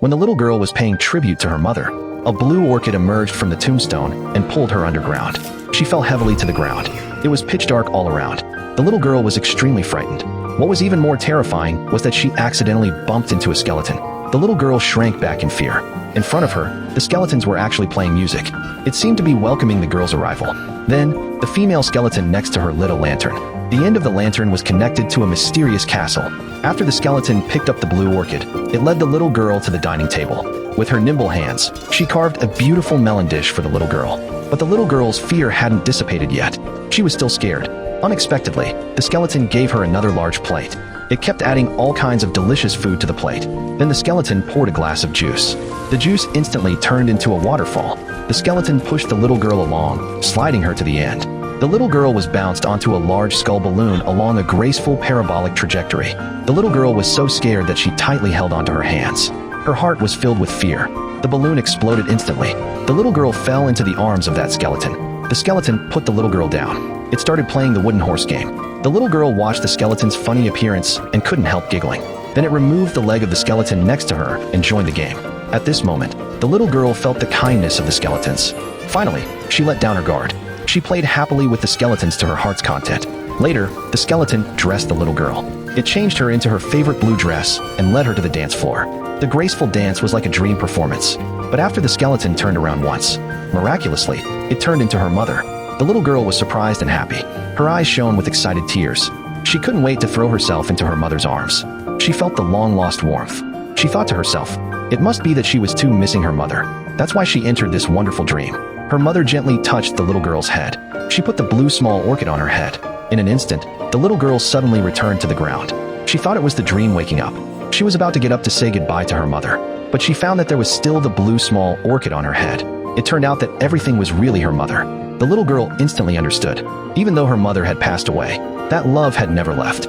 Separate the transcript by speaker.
Speaker 1: When the little girl was paying tribute to her mother, a blue orchid emerged from the tombstone and pulled her underground. She fell heavily to the ground. It was pitch dark all around. The little girl was extremely frightened. What was even more terrifying was that she accidentally bumped into a skeleton. The little girl shrank back in fear. In front of her, the skeletons were actually playing music. It seemed to be welcoming the girl's arrival. Then, the female skeleton next to her lit a lantern. The end of the lantern was connected to a mysterious castle. After the skeleton picked up the blue orchid, it led the little girl to the dining table. With her nimble hands, she carved a beautiful melon dish for the little girl. But the little girl's fear hadn't dissipated yet. She was still scared. Unexpectedly, the skeleton gave her another large plate. It kept adding all kinds of delicious food to the plate. Then the skeleton poured a glass of juice. The juice instantly turned into a waterfall. The skeleton pushed the little girl along, sliding her to the end. The little girl was bounced onto a large skull balloon along a graceful parabolic trajectory. The little girl was so scared that she tightly held onto her hands. Her heart was filled with fear. The balloon exploded instantly. The little girl fell into the arms of that skeleton. The skeleton put the little girl down. It started playing the wooden horse game. The little girl watched the skeleton's funny appearance and couldn't help giggling. Then it removed the leg of the skeleton next to her and joined the game. At this moment, the little girl felt the kindness of the skeletons. Finally, she let down her guard. She played happily with the skeletons to her heart's content. Later, the skeleton dressed the little girl. It changed her into her favorite blue dress and led her to the dance floor. The graceful dance was like a dream performance. But after the skeleton turned around once, miraculously, it turned into her mother. The little girl was surprised and happy. Her eyes shone with excited tears. She couldn't wait to throw herself into her mother's arms. She felt the long-lost warmth. She thought to herself, it must be that she was too missing her mother. That's why she entered this wonderful dream. Her mother gently touched the little girl's head. She put the blue small orchid on her head. In an instant, the little girl suddenly returned to the ground. She thought it was the dream waking up. She was about to get up to say goodbye to her mother, but she found that there was still the blue small orchid on her head. It turned out that everything was really her mother. The little girl instantly understood. Even though her mother had passed away, that love had never left.